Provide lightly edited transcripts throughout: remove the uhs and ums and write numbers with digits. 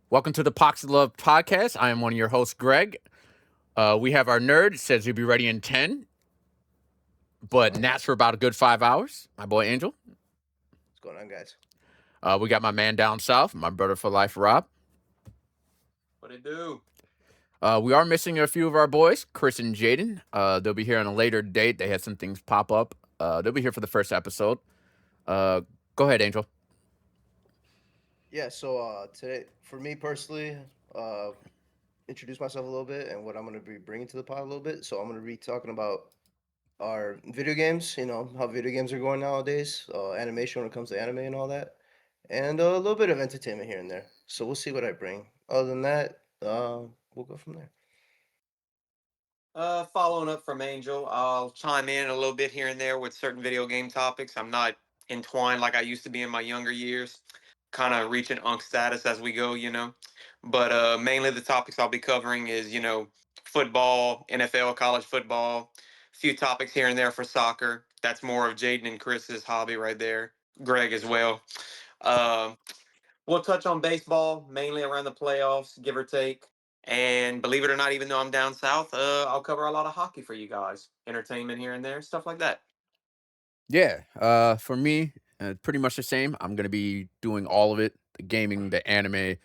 Welcome to the Pox of Love podcast. I am one of your hosts, Greg. We have our nerd. It says he'll be ready in 10, but naps for about a good 5 hours. My boy Angel. What's going on, guys? We got my man down south, my brother for life, Rob. What it do? We are missing a few of our boys, Chris and Jaden. They'll be here on a later date. They had some things pop up. They'll be here for the first episode. Uh, Go ahead, Angel. Yeah, so today, for me personally, uh, introduce myself a little bit and what I'm going to be bringing to the pod a little bit. So I'm going to be talking about our video games, how video games are going nowadays, animation when it comes to anime and all that, and a little bit of entertainment here and there. So we'll see what I bring. Other than that, we'll go from there. Following up from Angel, I'll chime in a little bit here and there with certain video game topics. I'm not entwined like I used to be in my younger years, kind of reaching unk status as we go. But mainly the topics I'll be covering is, football, NFL, college football, a few topics here and there for soccer. That's more of Jaden and Chris's hobby right there. Greg as well. Uh, We'll touch on baseball mainly around the playoffs, give or take. And believe it or not, even though I'm down south, I'll cover a lot of hockey for you guys. Entertainment here and there, stuff like that. Yeah, for me, pretty much the same. I'm going to be doing all of it: the gaming, the anime,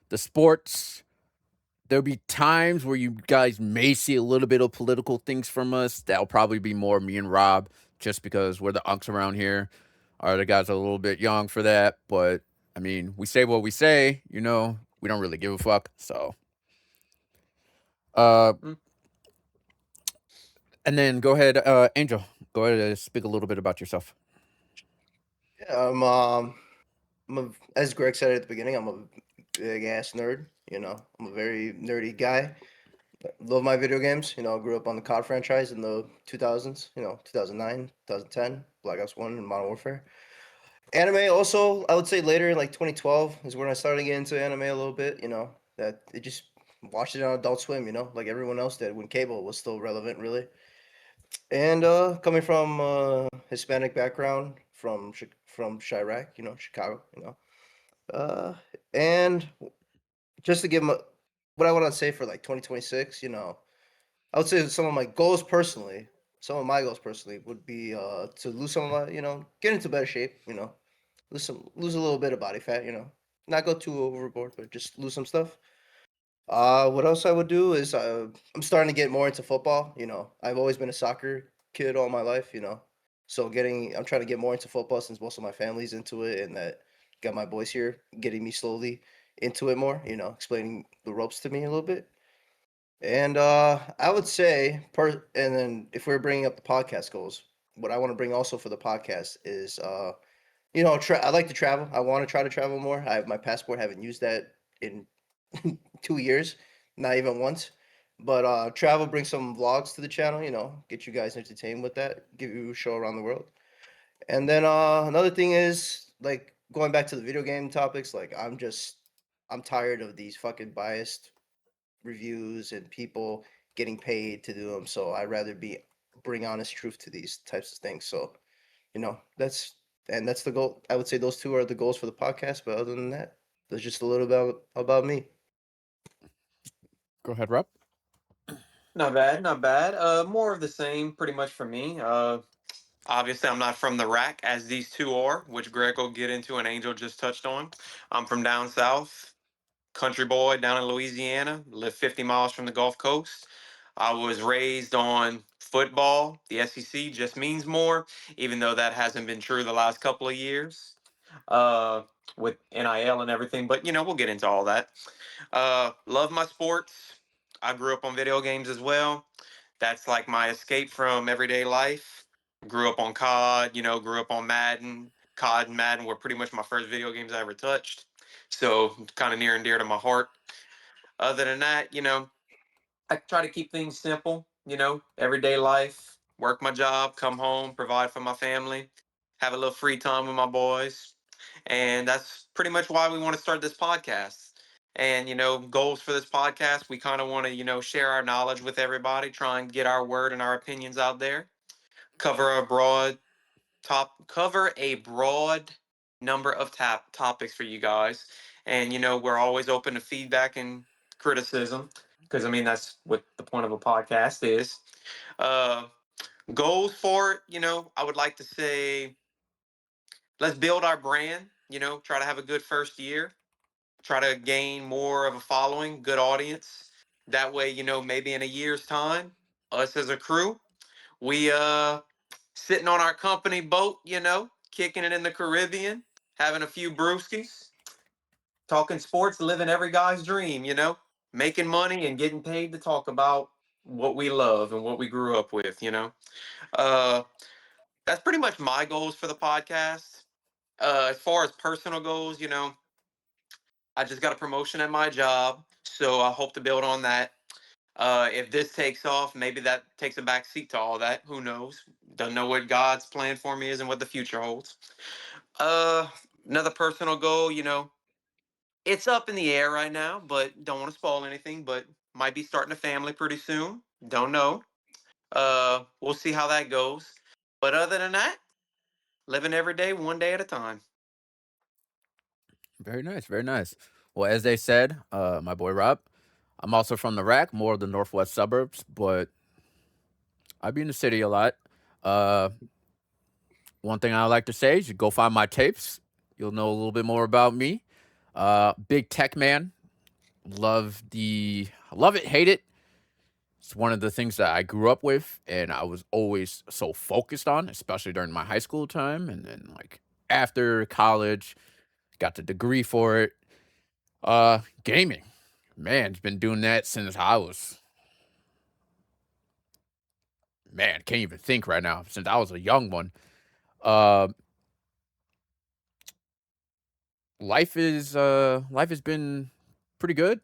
the sports. There'll be times where you guys may see a little bit of political things from us. That'll probably be more me and Rob, just because we're the unks around here. Our other guys are a little bit young for that, but I mean, we say what we say. We don't really give a fuck. So, uh, Mm. and then go ahead, Angel. Go ahead and speak a little bit about yourself. Yeah, as Greg said at the beginning, I'm a big ass nerd. I'm a very nerdy guy. Love my video games. Grew up on the COD franchise in the 2000s. 2009, 2010, Black Ops 1, and Modern Warfare. Anime also, I would say later in like 2012 is when I started getting into anime a little bit. That it just watched it on Adult Swim. Like everyone else did when cable was still relevant, really. And coming from Hispanic background from Chirac, Chicago, uh, and just to give them what I want to say for like 2026, I would say some of my goals personally, some of my goals personally would be to lose some of my, get into better shape, lose a little bit of body fat, not go too overboard, but just lose some stuff. What else I would do is I'm starting to get more into football. I've always been a soccer kid all my life. So I'm trying to get more into football since most of my family's into it, and that got my boys here getting me slowly into it more. Explaining the ropes to me a little bit. And I would say, and then if we're bringing up the podcast goals, what I want to bring also for the podcast is, I like to travel. I want to try to travel more. I have my passport. Haven't used that in 2 years, not even once. But travel, bring some vlogs to the channel. Get you guys entertained with that. Give you a show around the world. And then another thing is like going back to the video game topics. Like I'm tired of these fucking biased reviews and people getting paid to do them. So I'd rather bring honest truth to these types of things. So that's the goal. I would say those two are the goals for the podcast. But other than that, that's just a little about me. Go ahead, Rob. Not bad, not bad. More of the same, pretty much for me. Obviously, I'm not from the rack as these two are, which Greg will get into and Angel just touched on. I'm from down south, country boy down in Louisiana, live 50 miles from the Gulf Coast. I was raised on football. The SEC just means more, even though that hasn't been true the last couple of years uh, with NIL and everything. But, we'll get into all that. Love my sports. I grew up on video games as well. That's like my escape from everyday life. Grew up on COD, grew up on Madden. COD and Madden were pretty much my first video games I ever touched. So kind of near and dear to my heart. Other than that, I try to keep things simple, everyday life, work my job, come home, provide for my family, have a little free time with my boys. And that's pretty much why we want to start this podcast. And, goals for this podcast, we kind of want to, share our knowledge with everybody, try and get our word and our opinions out there, cover a broad cover a broad number of topics for you guys. And, we're always open to feedback and criticism because, I mean, that's what the point of a podcast is. Uh, Goals for it, I would like to say let's build our brand, try to have a good first year, try to gain more of a following, good audience. That way, maybe in a year's time, us as a crew, we sitting on our company boat, kicking it in the Caribbean, having a few brewskis, talking sports, living every guy's dream, making money and getting paid to talk about what we love and what we grew up with, Uh, that's pretty much my goals for the podcast. As far as personal goals, I just got a promotion at my job, so I hope to build on that. If this takes off, maybe that takes a back seat to all that. Who knows? Don't know what God's plan for me is and what the future holds. Uh, Another personal goal, it's up in the air right now, but don't want to spoil anything. But might be starting a family pretty soon. Don't know. We'll see how that goes. But other than that, living every day, one day at a time. Very nice, very nice. Well, as they said, my boy Rob, I'm also from the rack, more of the northwest suburbs, but I be in the city a lot. Uh, One thing I like to say is you go find my tapes. You'll know a little bit more about me. Big tech man. Love it, hate it. It's one of the things that I grew up with and I was always so focused on, especially during my high school time. And then like after college, got the degree for it. Gaming. Man, it's been doing that since I was man, can't even think right now, since I was a young one. Uh life has been pretty good.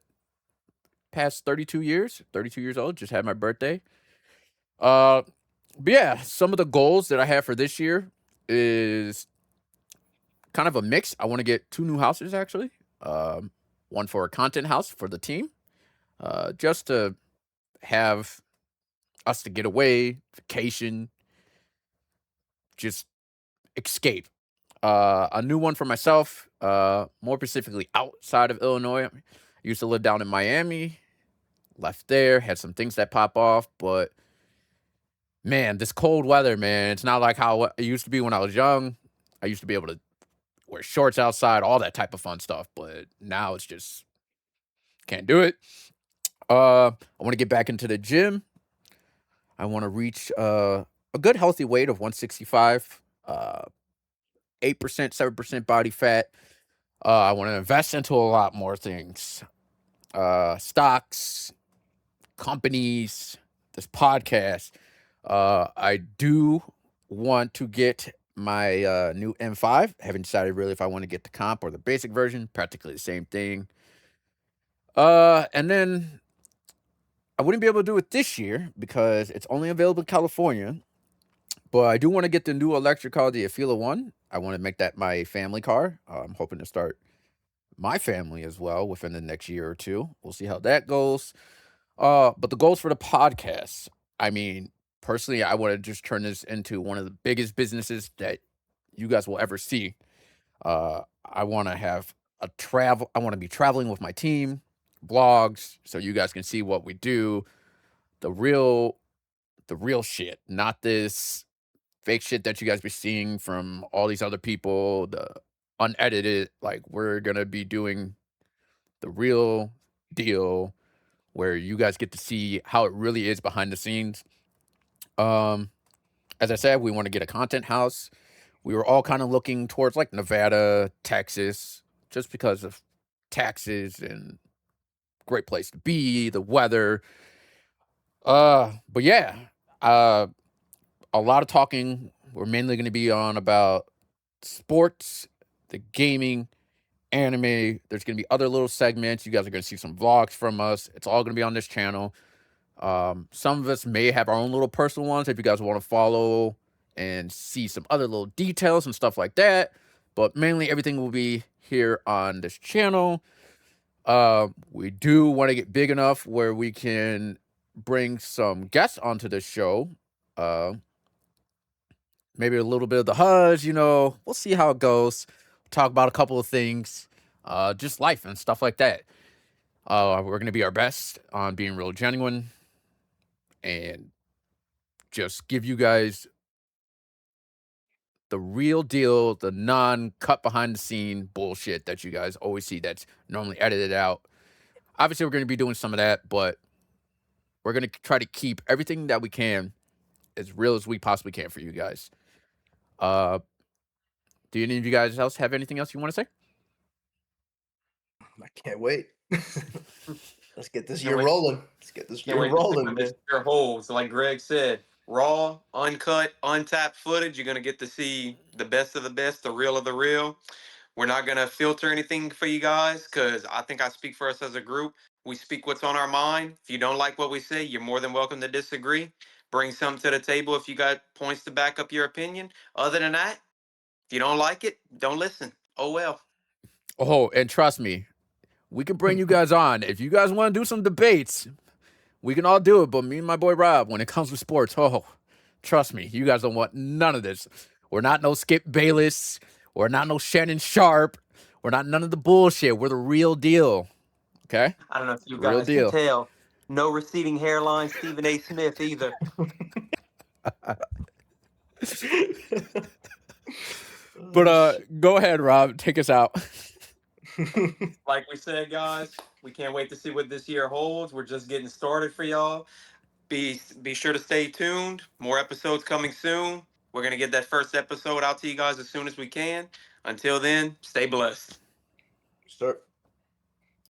Past 32 years, 32 years old, just had my birthday. Uh but yeah, some of the goals that I have for this year is kind of a mix. I want to get two new houses actually. One for a content house for the team, just to have us to get away, vacation, just escape. A new one for myself, more specifically outside of Illinois. I used to live down in Miami, left there, had some things that pop off, but man, this cold weather, man, it's not like how it used to be when I was young. I used to be able to wear shorts outside, all that type of fun stuff, but now it's just can't do it. I want to get back into the gym. I want to reach a good healthy weight of 165, 8%, 7% body fat. I want to invest into a lot more things. Stocks, companies, this podcast. I do want to get my new M5. Haven't decided really if I want to get the comp or the basic version. Practically the same thing. And then I wouldn't be able to do it this year because it's only available in California. But I do want to get the new electric car, the Afila One. I want to make that my family car. I'm hoping to start my family as well within the next year or two. We'll see how that goes. But the goals for the podcast, I mean, personally, I want to just turn this into one of the biggest businesses that you guys will ever see. I want to have a travel. I want to be traveling with my team, vlogs, so you guys can see what we do, the real, the real shit, not this fake shit that you guys be seeing from all these other people. The unedited, like we're gonna be doing the real deal where you guys get to see how it really is behind the scenes. Um, as I said, we want to get a content house. We were all kind of looking towards like Nevada, Texas, just because of taxes and great place to be, the weather. But yeah, uh, a lot of talking. We're mainly going to be on about sports, the gaming, anime. There's going to be other little segments. You guys are going to see some vlogs from us. It's all going to be on this channel. Some of us may have our own little personal ones if you guys want to follow and see some other little details and stuff like that. But mainly everything will be here on this channel. We do want to get big enough where we can bring some guests onto the show. Uh, Maybe a little bit of the Huz, we'll see how it goes. Talk about a couple of things. just life and stuff like that. We're gonna be our best on being real genuine and just give you guys the real deal, the non cut behind the scene bullshit that you guys always see that's normally edited out. Obviously, we're going to be doing some of that, but we're going to try to keep everything that we can as real as we possibly can for you guys. Uh, do any of you guys else have anything else you want to say? I can't wait. Let's get this Can't year wait. rolling. Let's get this Can't year wait to see rolling, what this man. year holds. Like Greg said, raw, uncut, untapped footage. You're gonna get to see the best of the best, the real of the real. We're not gonna filter anything for you guys because I think I speak for us as a group. We speak what's on our mind. If you don't like what we say, you're more than welcome to disagree. Bring something to the table if you got points to back up your opinion. Other than that, if you don't like it, don't listen. Oh well. Oh, and trust me, we can bring you guys on. If you guys want to do some debates, we can all do it. But me and my boy Rob, when it comes to sports, oh, trust me, you guys don't want none of this. We're not no Skip Bayless. We're not no Shannon Sharp. We're not none of the bullshit. We're the real deal. Okay? I don't know if you The real guys can deal. tell. No receding hairline, Stephen A. Smith either. But Oh, shit. go ahead, Rob. Take us out. Like we said, guys, we can't wait to see what this year holds. We're just getting started for y'all. Be sure to stay tuned. More episodes coming soon. We're gonna get that first episode out to you guys as soon as we can. Until then, stay blessed. Start.